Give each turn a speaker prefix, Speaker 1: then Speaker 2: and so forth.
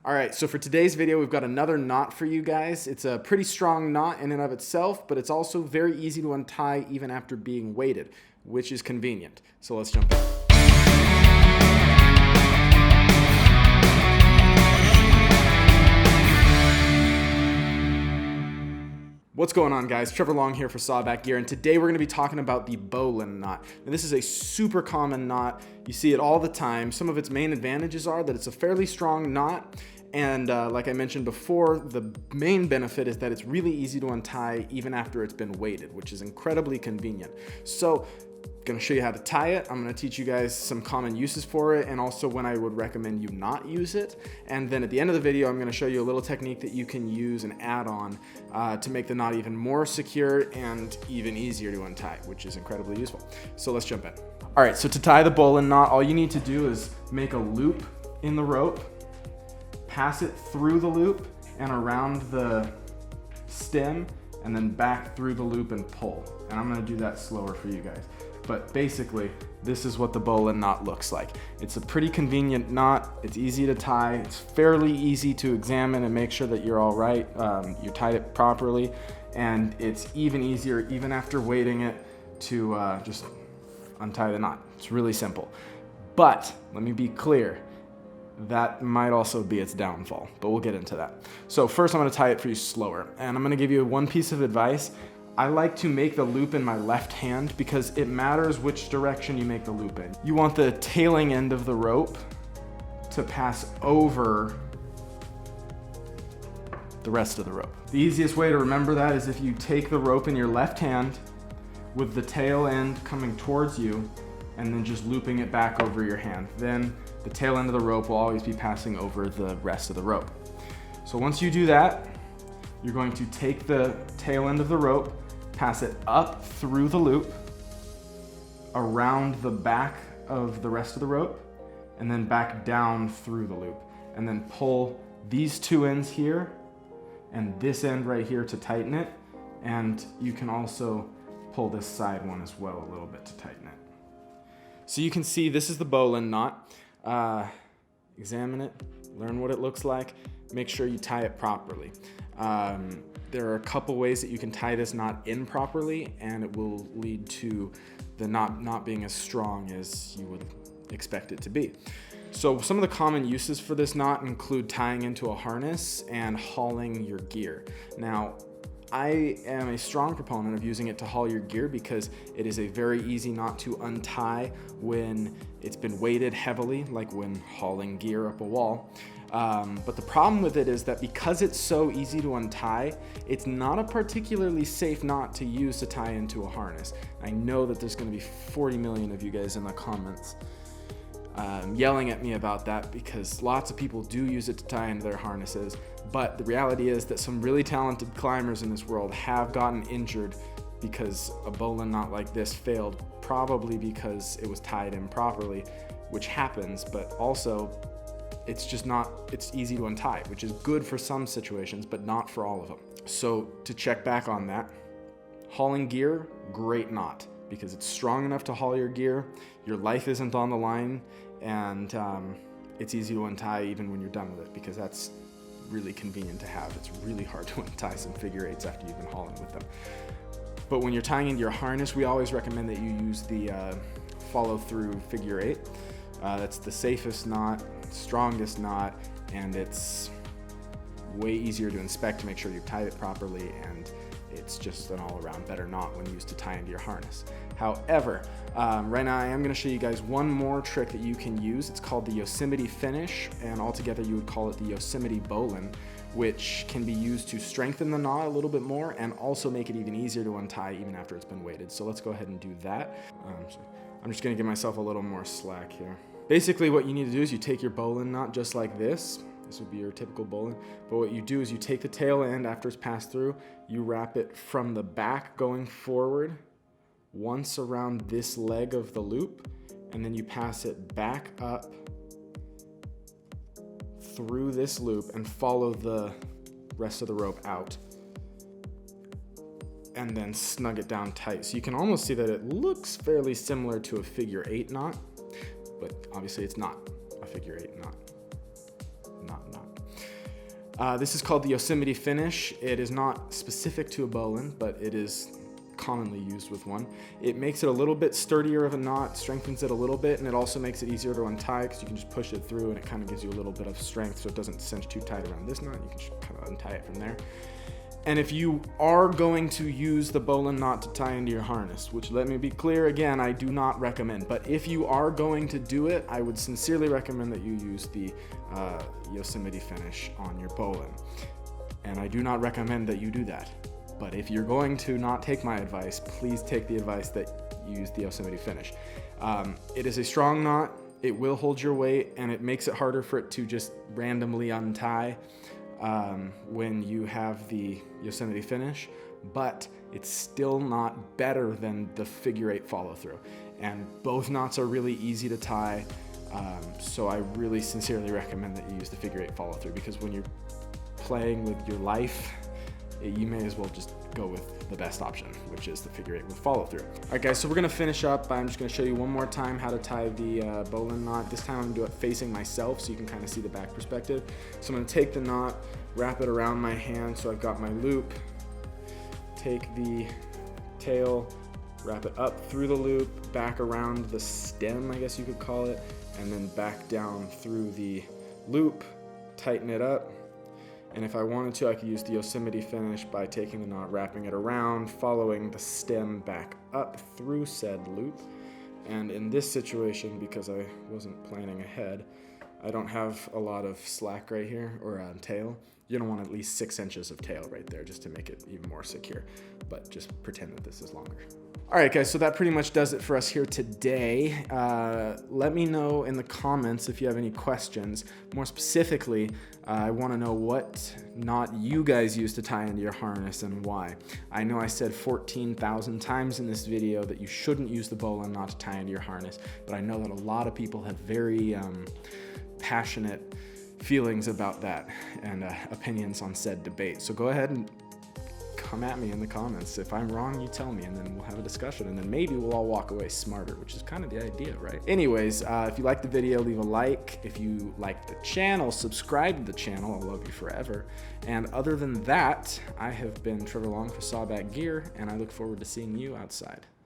Speaker 1: All right, so for today's video, we've got another knot for you guys. It's a pretty strong knot in and of itself, but it's also very easy to untie even after being weighted, which is convenient. So let's jump in. What's going on, guys? Trevor Long here for Sawback Gear, and today we're going to be talking about the Bowline knot. Now, this is a super common knot. You see it all the time. Some of its main advantages are that it's a fairly strong knot, and like I mentioned before, the main benefit is that it's really easy to untie even after it's been weighted, which is incredibly convenient. So I'm going to show you how to tie it. I'm going to teach you guys some common uses for it and also when I would recommend you not use it. And then at the end of the video, I'm going to show you a little technique that you can use and add on to make the knot even more secure and even easier to untie, which is incredibly useful. So let's jump in. All right, so to tie the Bowline knot, all you need to do is make a loop in the rope, pass it through the loop and around the stem, and then back through the loop and pull. And I'm going to do that slower for you guys. But basically, this is what the Bowline knot looks like. It's a pretty convenient knot. It's easy to tie. It's fairly easy to examine and make sure that you're all right. You tied it properly, and it's even easier, even after weighting it, to just untie the knot. It's really simple. But let me be clear. That might also be its downfall, but we'll get into that. So first I'm going to tie it for you slower, and I'm going to give you one piece of advice. I like to make the loop in my left hand because it matters which direction you make the loop in. You want the tailing end of the rope to pass over the rest of the rope. The easiest way to remember that is if you take the rope in your left hand with the tail end coming towards you and then just looping it back over your hand. Then the tail end of the rope will always be passing over the rest of the rope. So once you do that, you're going to take the tail end of the rope, pass it up through the loop, around the back of the rest of the rope, and then back down through the loop. And then pull these two ends here and this end right here to tighten it. And you can also pull this side one as well a little bit to tighten it. So you can see this is the Bowline knot. Examine it, learn what it looks like, make sure you tie it properly. There are a couple ways that you can tie this knot improperly, and it will lead to the knot not being as strong as you would expect it to be. So some of the common uses for this knot include tying into a harness and hauling your gear. Now, I am a strong proponent of using it to haul your gear because it is a very easy knot to untie when it's been weighted heavily, like when hauling gear up a wall. But the problem with it is that because it's so easy to untie, it's not a particularly safe knot to use to tie into a harness. I know that there's going to be 40 million of you guys in the comments yelling at me about that because lots of people do use it to tie into their harnesses, but the reality is that some really talented climbers in this world have gotten injured because a Bowline knot like this failed, probably because it was tied improperly, which happens, but also it's just not, it's easy to untie, which is good for some situations, but not for all of them. So to check back on that, hauling gear, great knot, because it's strong enough to haul your gear, your life isn't on the line, and it's easy to untie even when you're done with it, because that's really convenient to have. It's really hard to untie some figure eights after you've been hauling with them. But when you're tying into your harness, we always recommend that you use the follow through figure eight. That's the safest knot, strongest knot, and it's way easier to inspect to make sure you've tied it properly, and it's just an all-around better knot when used to tie into your harness. However, right now I am going to show you guys one more trick that you can use. It's called the Yosemite Finish, and altogether you would call it the Yosemite Bowline, which can be used to strengthen the knot a little bit more and also make it even easier to untie even after it's been weighted. So let's go ahead and do that. I'm just going to give myself a little more slack here. Basically what you need to do is you take your Bowline knot just like this. This would be your typical Bowline. But what you do is you take the tail end after it's passed through, you wrap it from the back going forward once around this leg of the loop, and then you pass it back up through this loop and follow the rest of the rope out. And then snug it down tight. So you can almost see that it looks fairly similar to a figure eight knot, but obviously it's not a figure eight knot. This is called the Yosemite Finish. It is not specific to a bowline, but it is commonly used with one. It makes it a little bit sturdier of a knot, strengthens it a little bit, and it also makes it easier to untie because you can just push it through and it kind of gives you a little bit of strength so it doesn't cinch too tight around this knot. You can just kind of untie it from there. And if you are going to use the bowline knot to tie into your harness, which, let me be clear again, I do not recommend, but if you are going to do it, I would sincerely recommend that you use the Yosemite Finish on your bowline. And I do not recommend that you do that. But if you're going to not take my advice, please take the advice that you use the Yosemite Finish. It is a strong knot, it will hold your weight, and it makes it harder for it to just randomly untie when you have the Yosemite Finish, but it's still not better than the figure 8 follow through. And both knots are really easy to tie, so I really sincerely recommend that you use the figure 8 follow through, because when you're playing with your life, you may as well just go with the best option, which is the figure 8 with follow through. All right guys, so we're gonna finish up. I'm just gonna show you one more time how to tie the bowline knot. This time I'm gonna do it facing myself so you can kind of see the back perspective. So I'm gonna take the knot, wrap it around my hand so I've got my loop, take the tail, wrap it up through the loop, back around the stem, I guess you could call it, and then back down through the loop, tighten it up. And if I wanted to, I could use the Yosemite Finish by taking the knot, wrapping it around, following the stem back up through said loop. And in this situation, because I wasn't planning ahead, I don't have a lot of slack right here, or tail. You're gonna want at least 6 inches of tail right there just to make it even more secure, but just pretend that this is longer. All right guys, so that pretty much does it for us here today. Let me know in the comments if you have any questions. More specifically, I wanna know what knot you guys use to tie into your harness and why. I know I said 14,000 times in this video that you shouldn't use the bowline knot to tie into your harness, but I know that a lot of people have very passionate feelings about that and opinions on said debate. So go ahead and come at me in the comments. If I'm wrong, you tell me, and then we'll have a discussion, and then maybe we'll all walk away smarter, which is kind of the idea, right? Anyways, if you liked the video, leave a like. If you like the channel, subscribe to the channel. I'll love you forever. And other than that, I have been Trevor Long for Sawback Gear, and I look forward to seeing you outside.